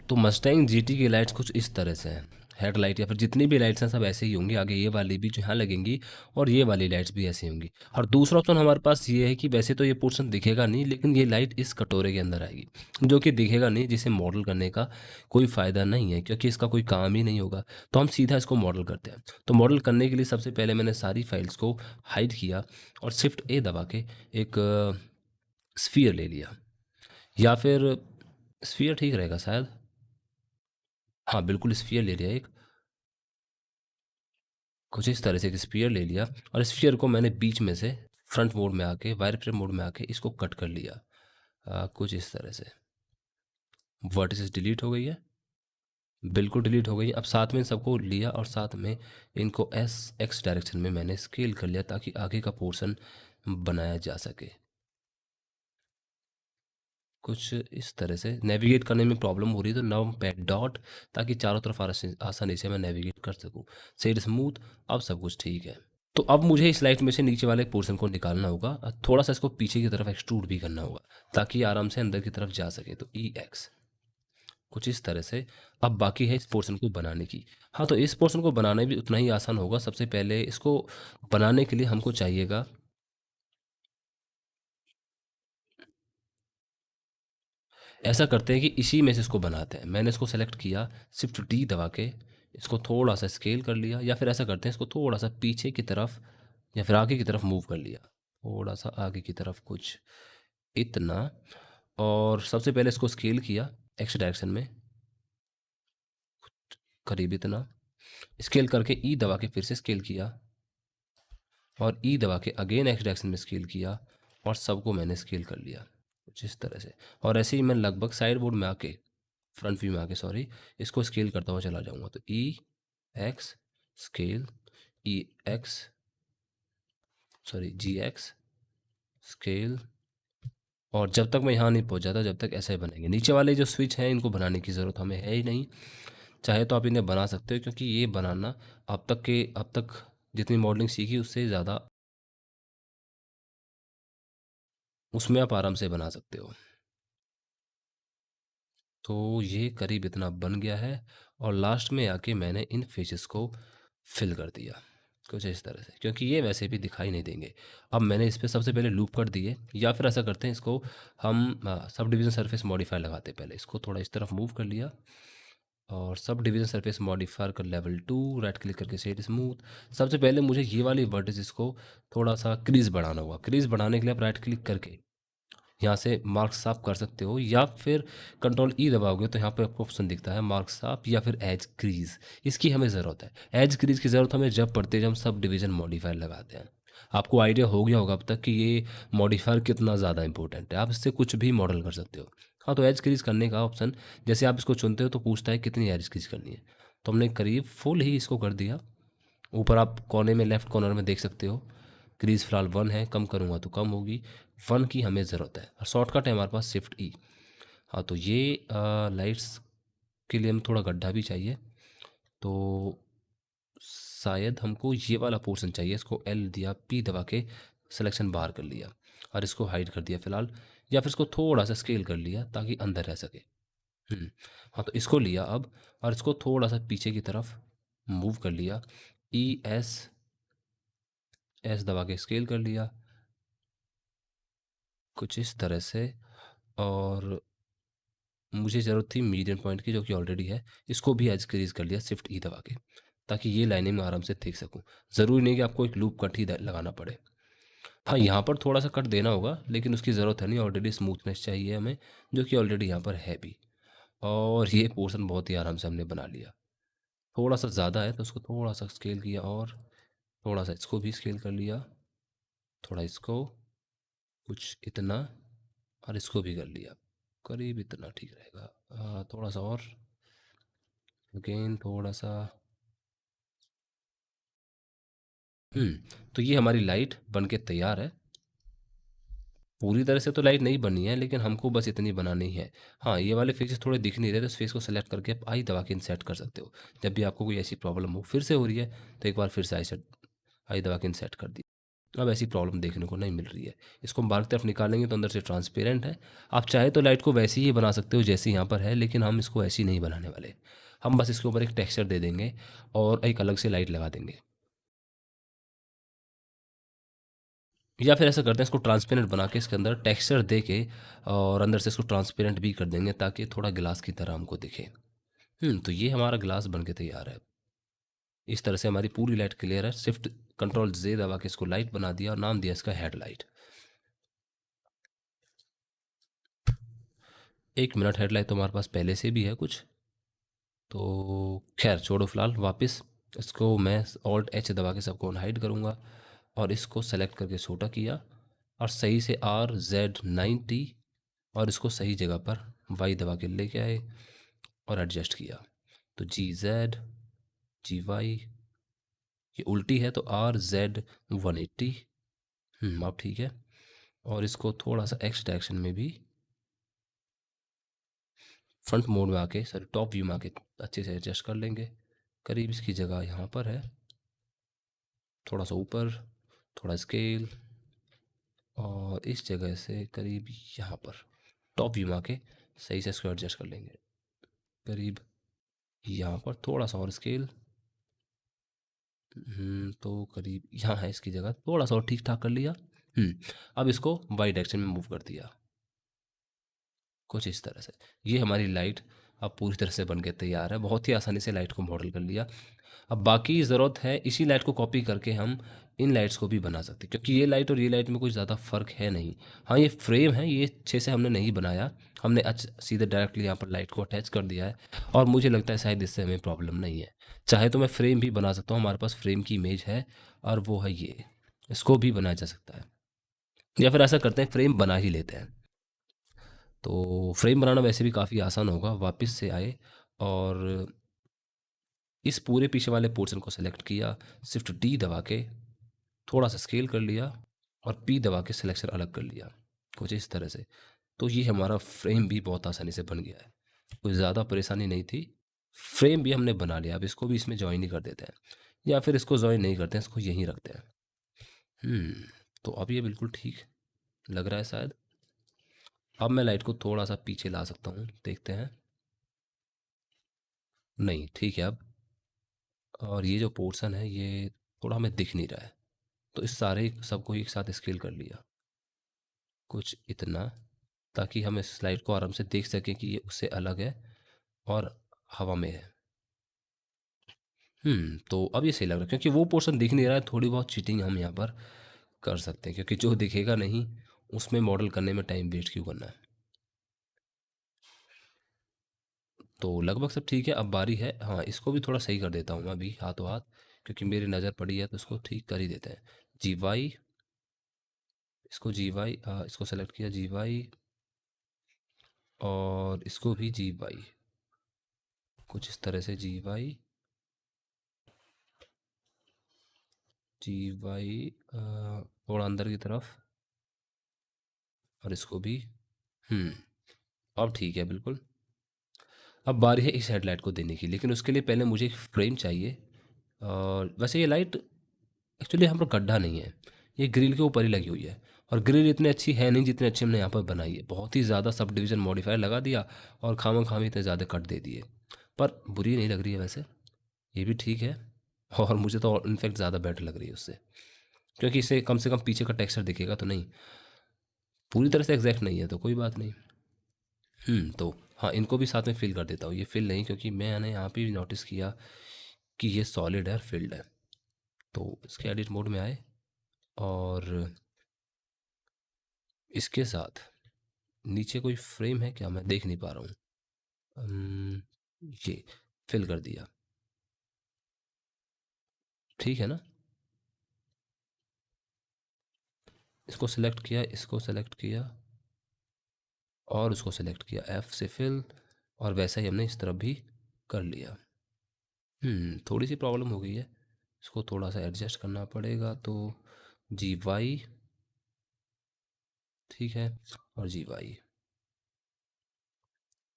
तो Mustang GT की lights कुछ इस तरह से हैं। हेडलाइट या फिर जितनी भी लाइट्स हैं सब ऐसे ही होंगी, आगे ये वाली भी जो यहाँ लगेंगी और ये वाली लाइट्स भी ऐसी होंगी। और दूसरा ऑप्शन हमारे पास ये है कि वैसे तो ये पोर्शन दिखेगा नहीं, लेकिन ये लाइट इस कटोरे के अंदर आएगी, जो कि दिखेगा नहीं, जिसे मॉडल करने का कोई फ़ायदा नहीं है क्योंकि इसका कोई काम ही नहीं होगा। तो हम सीधा इसको मॉडल करते हैं। तो मॉडल करने के लिए सबसे पहले मैंने सारी फाइल्स को हाइड किया और शिफ्ट ए दबा के एक स्फीयर ले लिया, या फिर स्फीयर ठीक रहेगा शायद। हाँ बिल्कुल, स्फीयर ले लिया एक, कुछ इस तरह से एक स्फीयर ले लिया और स्फीयर को मैंने बीच में से फ्रंट मोड में आके, वायर फ्रेम मोड में आके इसको कट कर लिया। कुछ इस तरह से वर्टिसेस डिलीट हो गई है, बिल्कुल डिलीट हो गई है। अब साथ में इन सबको लिया और साथ में इनको एस एक्स डायरेक्शन में मैंने स्केल कर लिया ताकि आगे का पोर्शन बनाया जा सके। कुछ इस तरह से नेविगेट करने में प्रॉब्लम हो रही है तो नम पैड डॉट, ताकि चारों तरफ आसानी से मैं नेविगेट कर सकूं। सेड स्मूथ, अब सब कुछ ठीक है। तो अब मुझे इस लाइट में से नीचे वाले पोर्शन को निकालना होगा, थोड़ा सा इसको पीछे की तरफ एक्सट्रूड भी करना होगा ताकि आराम से अंदर की तरफ जा सके। तो ई एक्स कुछ इस तरह से। अब बाकी है इस पोर्शन को बनाने की। हाँ, तो इस पोर्शन को बनाना भी उतना ही आसान होगा। सबसे पहले इसको बनाने के लिए हमको चाहिएगा, ऐसा करते हैं कि इसी में से इसको बनाते हैं। मैंने इसको सेलेक्ट किया, शिफ्ट डी दबा के इसको थोड़ा सा स्केल कर लिया, या फिर ऐसा करते हैं इसको थोड़ा सा पीछे की तरफ या फिर आगे की तरफ मूव कर लिया, थोड़ा सा आगे की तरफ कुछ इतना। और सबसे पहले इसको स्केल किया एक्स डायरेक्शन में करीब इतना, स्केल करके ई दबा के फिर से स्केल किया और ई दबा के अगेन एक्स डायरेक्शन में स्केल किया और सबको मैंने स्केल कर लिया कुछ इस तरह से। और ऐसे ही मैं लगभग साइड बोर्ड में आके, फ्रंट व्यू में आके सॉरी, इसको स्केल करता हुआ चला जाऊंगा। तो ई एक्स स्केल, ई एक्स सॉरी जी एक्स स्केल, और जब तक मैं यहाँ नहीं पहुँच जाता जब तक ऐसा ही बनेंगे। नीचे वाले जो स्विच हैं इनको बनाने की ज़रूरत हमें है ही नहीं, चाहे तो आप इन्हें बना सकते हो क्योंकि ये बनाना अब तक जितनी मॉडलिंग सीखी उससे ज़्यादा उसमें आप आराम से बना सकते हो। तो ये करीब इतना बन गया है और लास्ट में आके मैंने इन फेसेस को फिल कर दिया कुछ इस तरह से, क्योंकि ये वैसे भी दिखाई नहीं देंगे। अब मैंने इस पर सबसे पहले लूप कर दिए, या फिर ऐसा करते हैं इसको हम सब डिवीज़न सरफेस मॉडिफायर लगाते हैं। पहले इसको थोड़ा इस तरफ मूव कर लिया और सब डिवीज़न सरफेस मॉडिफायर का लेवल 2 राइट क्लिक करके सेट स्मूथ। सबसे पहले मुझे ये वाली वर्टिसेस को थोड़ा सा क्रीज बढ़ाना होगा। क्रीज बढ़ाने के लिए आप राइट क्लिक करके यहाँ से मार्क साफ कर सकते हो, या फिर कंट्रोल ई दबाओगे तो यहाँ पे आपको ऑप्शन दिखता है मार्क साफ या फिर एज क्रीज। इसकी हमें ज़रूरत है। एज क्रीज की ज़रूरत हमें जब पड़ती है जब हम सब डिवीज़न मॉडिफायर लगाते हैं। आपको आइडिया हो गया होगा अब तक कि ये मॉडिफायर कितना ज़्यादा इंपॉर्टेंट है, आप इससे कुछ भी मॉडल कर सकते हो। हाँ, तो एज क्रीज करने का ऑप्शन जैसे आप इसको चुनते हो तो पूछता है कितनी एज क्रीज करनी है, तो हमने करीब फुल ही इसको कर दिया। ऊपर आप कोने में लेफ्ट कॉर्नर में देख सकते हो क्रीज फिलहाल 1 है, कम करूँगा तो कम होगी। 1 की हमें ज़रूरत है और शॉर्टकट है हमारे पास शिफ्ट ई। हाँ, तो ये लाइट्स के लिए हमें थोड़ा गड्ढा भी चाहिए, तो शायद हमको ये वाला पोर्शन चाहिए। इसको एल दिया, पी दबा के सिलेक्शन बाहर कर लिया और इसको हाइड कर दिया फ़िलहाल, या फिर इसको थोड़ा सा स्केल कर लिया ताकि अंदर रह सके। हाँ, तो इसको लिया अब और इसको थोड़ा सा पीछे की तरफ मूव कर लिया, ई एस एस दबा के स्केल कर लिया कुछ इस तरह से। और मुझे ज़रूरत थी मीडियन पॉइंट की जो कि ऑलरेडी है, इसको भी एज क्रीज कर लिया शिफ्ट ई दबा के, ताकि ये लाइनें मैं आराम से देख सकूं। ज़रूरी नहीं कि आपको एक लूप कट ही लगाना पड़े। हाँ, यहाँ पर थोड़ा सा कट देना होगा लेकिन उसकी ज़रूरत है नहीं, ऑलरेडी स्मूथनेस चाहिए हमें जो कि ऑलरेडी यहाँ पर है भी। और ये पोर्शन बहुत ही आराम से हमने बना लिया। थोड़ा सा ज़्यादा है तो उसको थोड़ा सा स्केल किया और थोड़ा सा इसको भी स्केल कर लिया, थोड़ा इसको कुछ इतना और इसको भी कर लिया करीब इतना ठीक रहेगा। थोड़ा सा और अगेन थोड़ा सा। तो ये हमारी लाइट बन के तैयार है। पूरी तरह से तो लाइट नहीं बनी है लेकिन हमको बस इतनी बनानी है। हाँ, ये वाले फेसेस थोड़े दिख नहीं रहे तो इस फेस को सेलेक्ट करके आप आई दबा के इंसर्ट कर सकते हो। जब भी आपको कोई ऐसी प्रॉब्लम हो, फिर से हो रही है तो एक बार फिर से आई सेट आई दबा के सेट कर दिया। अब ऐसी प्रॉब्लम देखने को नहीं मिल रही है। इसको हम बाहर की तरफ निकालेंगे तो अंदर से ट्रांसपेरेंट है। आप चाहे तो लाइट को वैसे ही बना सकते हो जैसे यहाँ पर है, लेकिन हम इसको ऐसी नहीं बनाने वाले। हम बस इसके ऊपर एक टेक्सचर दे देंगे और एक अलग से लाइट लगा देंगे, या फिर ऐसा करते हैं इसको ट्रांसपेरेंट बना के इसके अंदर टेक्सचर दे के और अंदर से इसको ट्रांसपेरेंट भी कर देंगे ताकि थोड़ा गिलास की तरह हमको दिखे। तो ये हमारा ग्लास बन के तैयार है। इस तरह से हमारी पूरी लाइट क्लियर है। शिफ्ट कंट्रोल जे दबा के इसको लाइट बना दिया और नाम दिया इसका हेडलाइट। 1 मिनट, हेडलाइट तो हमारे पास पहले से भी है कुछ, तो खैर छोड़ो फिलहाल। वापस इसको मैं ऑल्ट एच दबा के सबको हाइड करूँगा और इसको सेलेक्ट करके छोटा किया और सही से RZ90 और इसको सही जगह पर वाई दबा के लेके आए और एडजस्ट किया। तो GZ GY, ये उल्टी है तो RZ180। अब ठीक है। और इसको थोड़ा सा एक्स डायरेक्शन में भी फ्रंट मोड में आके, सॉरी टॉप व्यू में आके अच्छे से एडजस्ट कर लेंगे। करीब इसकी जगह यहाँ पर है, थोड़ा सा ऊपर, थोड़ा स्केल, और इस जगह से करीब यहाँ पर टॉप व्यू में आके सही से इसको एडजस्ट कर लेंगे। करीब यहाँ पर थोड़ा सा और स्केल, तो करीब यहाँ है इसकी जगह, थोड़ा सा और ठीक ठाक कर लिया। अब इसको वाई डायरेक्शन में मूव कर दिया कुछ इस तरह से। ये हमारी लाइट अब पूरी तरह से बन के तैयार है। बहुत ही आसानी से लाइट को मॉडल कर लिया। अब बाकी ज़रूरत है इसी लाइट को कॉपी करके हम इन लाइट्स को भी बना सकते हैं, क्योंकि ये लाइट और ये लाइट में कुछ ज़्यादा फ़र्क है नहीं। हाँ, ये फ्रेम है, ये अच्छे से हमने नहीं बनाया, हमने सीधे डायरेक्टली यहाँ पर लाइट को अटैच कर दिया है और मुझे लगता है शायद इससे हमें प्रॉब्लम नहीं है। चाहे तो मैं फ्रेम भी बना सकता हूँ, हमारे पास फ्रेम की इमेज है और वो है ये, इसको भी बनाया जा सकता है। या फिर ऐसा करते हैं फ्रेम बना ही लेते हैं। तो फ्रेम बनाना वैसे भी काफ़ी आसान होगा। वापस से आए और इस पूरे पीछे वाले पोर्शन को सेलेक्ट किया, शिफ्ट डी दबा के थोड़ा सा स्केल कर लिया और पी दबा के सिलेक्शन अलग कर लिया कुछ इस तरह से। तो ये हमारा फ्रेम भी बहुत आसानी से बन गया है, कोई ज़्यादा परेशानी नहीं थी। फ्रेम भी हमने बना लिया। अब इसको भी इसमें ज्वाइन ही कर देते हैं, या फिर इसको ज्वाइन नहीं करते हैं, इसको यहीं रखते हैं। तो अब ये बिल्कुल ठीक लग रहा है शायद। अब मैं लाइट को थोड़ा सा पीछे ला सकता हूँ, देखते हैं। नहीं, ठीक है अब। और ये जो पोर्शन है ये थोड़ा हमें दिख नहीं रहा है, तो इस सारे सबको एक साथ स्केल कर लिया कुछ इतना, ताकि हम इस स्लाइड को आराम से देख सकें कि ये उससे अलग है और हवा में है। तो अब ये सही लग रहा है, क्योंकि वो पोर्शन दिख नहीं रहा है। थोड़ी बहुत चीटिंग हम यहाँ पर कर सकते हैं, क्योंकि जो दिखेगा नहीं उसमें मॉडल करने में टाइम वेस्ट क्यों करना है। तो लगभग सब ठीक है। अब बारी है, हाँ इसको भी थोड़ा सही कर देता हूँ मैं अभी हाथों हाथ, क्योंकि मेरी नज़र पड़ी है तो इसको ठीक कर ही देते हैं। GY, इसको GY, इसको सेलेक्ट किया GY और इसको भी GY कुछ इस तरह से। GY थोड़ा अंदर की तरफ, और इसको भी। हम्म अब ठीक है बिल्कुल। अब बारी है इस हेडलाइट को देने की, लेकिन उसके लिए पहले मुझे एक फ्रेम चाहिए। और वैसे ये लाइट एक्चुअली यहाँ पर गड्ढा नहीं है, ये ग्रिल के ऊपर ही लगी हुई है, और ग्रिल इतनी अच्छी है नहीं जितनी अच्छी हमने यहाँ पर बनाई है। बहुत ही ज़्यादा सब डिवीज़न मॉडिफायर लगा दिया और खामा खामी इतने ज़्यादा कट दे दिए, पर बुरी नहीं लग रही है वैसे, ये भी ठीक है। और मुझे तो इनफैक्ट ज़्यादा बेटर लग रही है उससे, क्योंकि इससे कम से कम पीछे का टेक्सचर दिखेगा तो नहीं। पूरी तरह से एग्जैक्ट नहीं है तो कोई बात नहीं। तो हाँ, इनको भी साथ में फिल कर देता हूँ। ये फिल नहीं, क्योंकि मैंने यहाँ पे भी नोटिस किया कि ये सॉलिड है, फिल्ड है। तो इसके एडिट मोड में आए और इसके साथ नीचे कोई फ्रेम है क्या, मैं देख नहीं पा रहा हूँ। ये फिल कर दिया, ठीक है ना। इसको सेलेक्ट किया, इसको सेलेक्ट किया और उसको सेलेक्ट किया, F से फिल, और वैसा ही हमने इस तरफ भी कर लिया। थोड़ी सी प्रॉब्लम हो गई है, इसको थोड़ा सा एडजस्ट करना पड़ेगा। तो GY, ठीक है, और GY,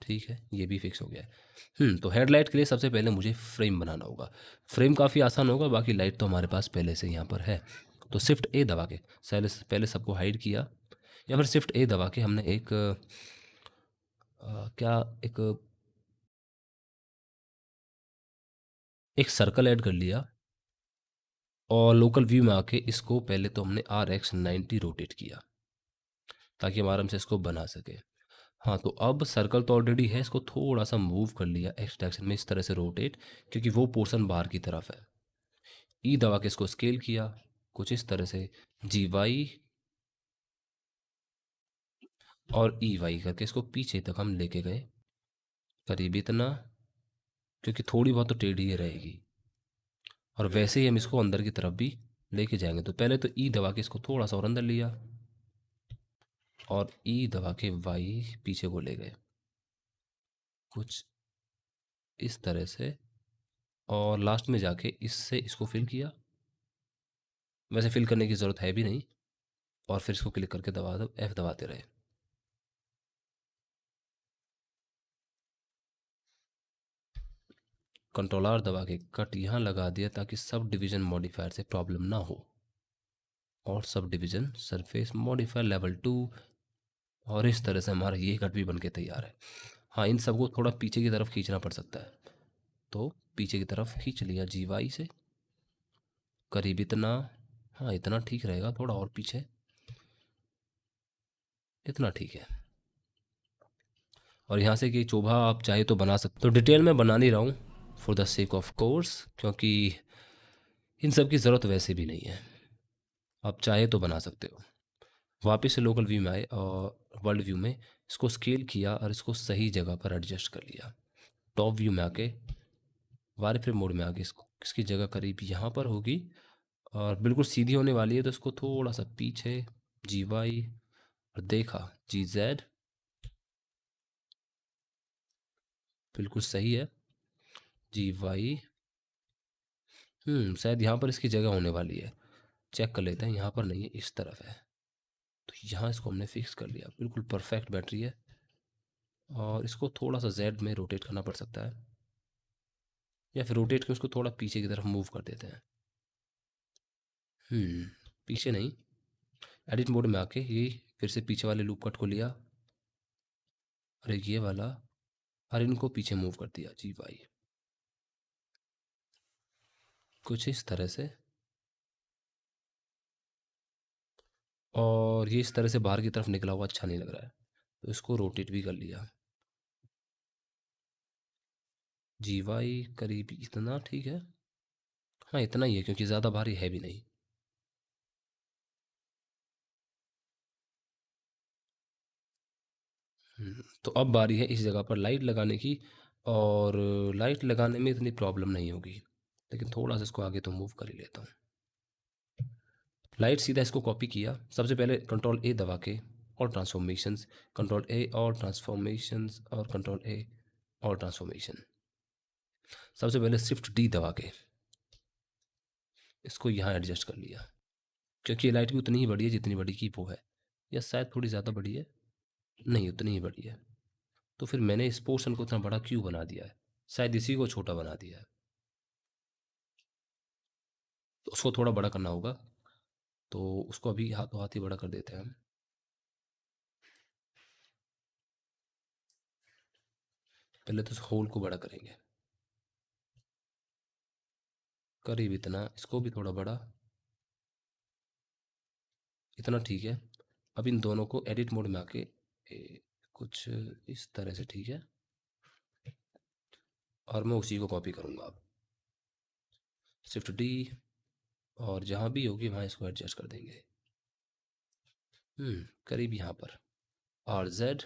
ठीक है, ये भी फिक्स हो गया है। तो हेडलाइट के लिए सबसे पहले मुझे फ्रेम बनाना होगा। फ्रेम काफ़ी आसान होगा, बाकी लाइट तो हमारे पास पहले से यहाँ पर है। तो शिफ्ट ए दबा के पहले सबको हाइड किया, या फिर शिफ्ट ए दबा के हमने एक क्या एक सर्कल ऐड कर लिया, और लोकल व्यू में आके इसको पहले तो हमने RX90 रोटेट किया ताकि हम आराम से इसको बना सके। हाँ, तो अब सर्कल तो ऑलरेडी है, इसको थोड़ा सा मूव कर लिया एक्स डायरेक्शन में, इस तरह से रोटेट, क्योंकि वो पोर्शन बाहर की तरफ है। ई दबा के इसको स्केल किया कुछ इस तरह से, GY और EY करके इसको पीछे तक हम लेके गए, करीब इतना, क्योंकि थोड़ी बहुत तो टेढ़ी ही रहेगी। और वैसे ही हम इसको अंदर की तरफ भी लेके जाएंगे। तो पहले तो ई दबा के इसको थोड़ा सा और अंदर लिया, और ई दबा के वाई पीछे को ले गए कुछ इस तरह से, और लास्ट में जाके इससे इसको फिल किया। वैसे फिल करने की ज़रूरत है भी नहीं, और फिर इसको क्लिक करके दबा दो, F दबाते रहे। कंट्रोल R दबा के कट यहाँ लगा दिया ताकि सब डिवीजन मॉडिफायर से प्रॉब्लम ना हो। और sub division surface modifier level 2, और इस तरह से हमारा ये कट भी बन के तैयार है। हाँ, इन सबको थोड़ा पीछे की तरफ खींचना पड़ सकता है, तो पीछे की तरफ खींच लिया GY से, करीब इतना। हाँ, इतना ठीक रहेगा, थोड़ा और पीछे, इतना ठीक है। और यहाँ से कि चोभा आप चाहे तो बना सकते, तो डिटेल में बना नहीं रहा हूँ for the sake of course, क्योंकि इन सब की ज़रूरत वैसे भी नहीं है। आप चाहे तो बना सकते हो। वापस से लोकल व्यू में आए और वर्ल्ड व्यू में इसको स्केल किया और इसको सही जगह पर एडजस्ट कर लिया। टॉप व्यू में आके वायर फ्रेम मोड में आके इसको इसकी जगह करीब यहाँ पर होगी, और बिल्कुल सीधी होने वाली है, तो इसको थोड़ा सा पीछे GY, और देखा GZ, बिल्कुल सही है GY। शायद यहाँ पर इसकी जगह होने वाली है, चेक कर लेते हैं। यहाँ पर नहीं है, इस तरफ है, तो यहाँ इसको हमने फिक्स कर लिया, बिल्कुल परफेक्ट बैटरी है। और इसको थोड़ा सा Z में रोटेट करना पड़ सकता है, या फिर रोटेट के उसको थोड़ा पीछे की तरफ मूव कर देते हैं। पीछे नहीं, एडिट मोड में आके ये फिर से पीछे वाले लूप कट को लिया, और एक ये वाला, और इनको पीछे मूव कर दिया GY कुछ इस तरह से। और ये इस तरह से बाहर की तरफ निकला हुआ अच्छा नहीं लग रहा है, तो इसको रोटेट भी कर लिया GY, करीब इतना ठीक है। हाँ, इतना ही है, क्योंकि ज़्यादा भारी है भी नहीं। तो अब बारी है इस जगह पर लाइट लगाने की, और लाइट लगाने में इतनी प्रॉब्लम नहीं होगी, लेकिन थोड़ा सा इसको आगे तो मूव कर ही लेता हूँ। लाइट सीधा इसको कॉपी किया, सबसे पहले कंट्रोल A दबा के और ट्रांसफॉर्मेशंस, कंट्रोल A और ट्रांसफॉर्मेशंस, और कंट्रोल A और ट्रांसफॉर्मेशन। सबसे पहले शिफ्ट D दबा के इसको यहाँ एडजस्ट कर लिया, क्योंकि ये लाइट भी उतनी ही बड़ी है जितनी बड़ी की वो है, या शायद थोड़ी ज़्यादा बड़ी है, नहीं उतनी ही बड़ी है। तो फिर मैंने इस पोर्शन को इतना बड़ा क्यों बना दिया है, शायद इसी को छोटा बना दिया है, तो उसको थोड़ा बड़ा करना होगा। तो उसको अभी हाथों हाथ ही बड़ा कर देते हैं हम। पहले तो इस होल को बड़ा करेंगे, करीब इतना, इसको भी थोड़ा बड़ा, इतना ठीक है। अब इन दोनों को एडिट मोड में आके कुछ इस तरह से ठीक है, और मैं उसी को कॉपी करूँगा अब, शिफ्ट D, और जहाँ भी होगी वहाँ इसको एडजस्ट कर देंगे। करीब यहाँ पर RZ,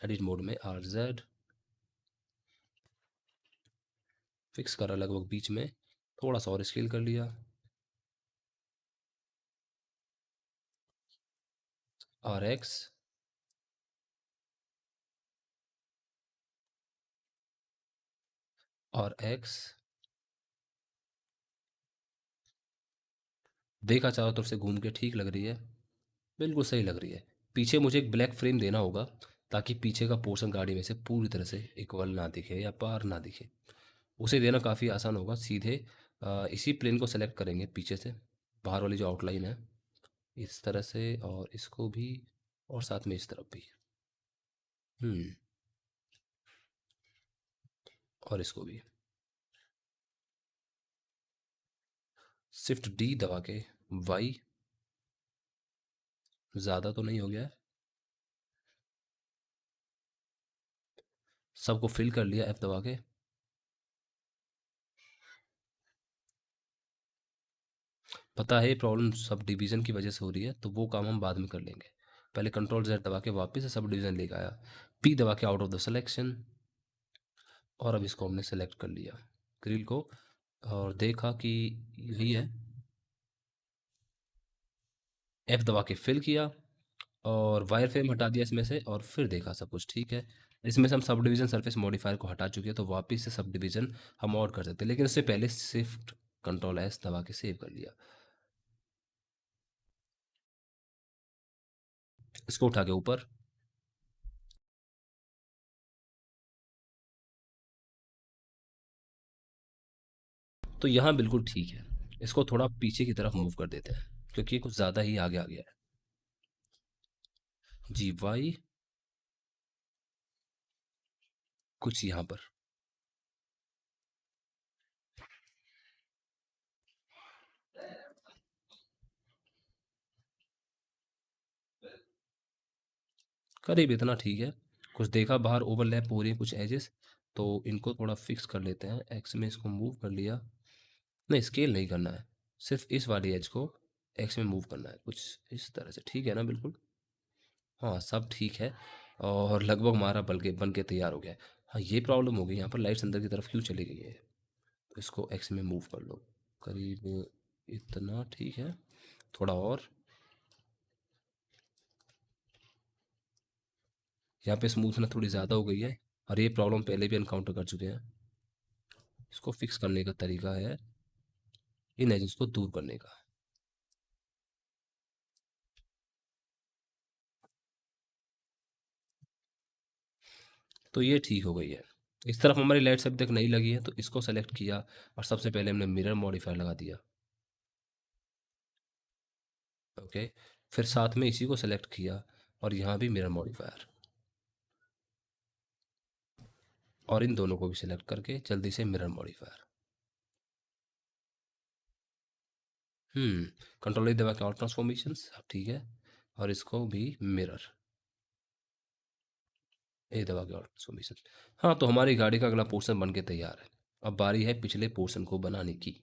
एडिट मोड में RZ फिक्स करा लगभग बीच में, थोड़ा सा और स्केल कर लिया, RX, और X, देखा चारों तरफ से घूम के ठीक लग रही है, बिल्कुल सही लग रही है। पीछे मुझे एक ब्लैक फ्रेम देना होगा, ताकि पीछे का पोर्शन गाड़ी में से पूरी तरह से इक्वल ना दिखे या पार ना दिखे। उसे देना काफ़ी आसान होगा। सीधे इसी प्लेन को सेलेक्ट करेंगे पीछे से, बाहर वाली जो आउटलाइन है, इस तरह से, और इसको भी, और साथ में इस तरफ भी। हम्म। और इसको भी। शिफ्ट डी दबा के वाई। ज़्यादा तो नहीं हो गया है? सबको फिल कर लिया एफ दबा के। पता है ये प्रॉब्लम सब डिवीज़न की वजह से हो रही है, तो वो काम हम बाद में कर लेंगे। पहले कंट्रोल जेड दबा के वापस से सब डिवीज़न लेके आया, पी दबा के आउट ऑफ द सिलेक्शन, और अब इसको हमने सेलेक्ट कर लिया ग्रिल को, और देखा कि यही है। एफ दबा के फिल किया, और वायर फ्रेम हटा दिया इसमें से, और फिर देखा सब कुछ ठीक है। इसमें से हम सब डिवीज़न सरफेस मॉडिफायर को हटा चुके हैं, तो वापस से सब डिवीज़न हम और कर सकते हैं, लेकिन उससे पहले शिफ्ट कंट्रोल एस दबा के सेव कर लिया। इसको उठा के ऊपर। तो यहाँ बिल्कुल ठीक है। इसको थोड़ा पीछे की तरफ मूव कर देते हैं, क्योंकि ये कुछ ज़्यादा ही आगे आ गया है। जी वाई, कुछ यहाँ पर। करीब इतना ठीक है। कुछ देखा बाहर ओवरलैप हो रही है कुछ एजेस, तो इनको थोड़ा फिक्स कर लेते हैं। एक्स में इसको मूव कर लिया। नहीं, स्केल नहीं करना है, सिर्फ इस वाली एज को एक्स में मूव करना है, कुछ इस तरह से। ठीक है ना? बिल्कुल। हाँ, सब ठीक है। और लगभग हमारा बन के तैयार हो गया है। हाँ, ये प्रॉब्लम हो गई, यहाँ पर लाइट्स अंदर की तरफ क्यों चली गई है? तो इसको एक्स में मूव कर लो, करीब इतना ठीक है। थोड़ा और। यहाँ पे स्मूथनेस थोड़ी ज़्यादा हो गई है, और ये प्रॉब्लम पहले भी एनकाउंटर कर चुके हैं। इसको फिक्स करने का तरीका है इन एजेस को दूर करने का। तो ये ठीक हो गई है। इस तरफ हमारी लाइट्स अभी तक नहीं लगी है, तो इसको सेलेक्ट किया, और सबसे पहले हमने मिरर मॉडिफायर लगा दिया। ओके। फिर साथ में इसी को सेलेक्ट किया, और यहाँ भी मिरर मॉडिफायर, और इन दोनों को भी सिलेक्ट करके जल्दी से मिरर मॉडिफायर। कंट्रोल दबा के और ट्रांसफॉर्मेशंस, अब ठीक है। और इसको भी मिरर, ए दबा के और ट्रांसफॉर्मेशन। हाँ, तो हमारी गाड़ी का अगला पोर्शन बन के तैयार है। अब बारी है पिछले पोर्शन को बनाने की।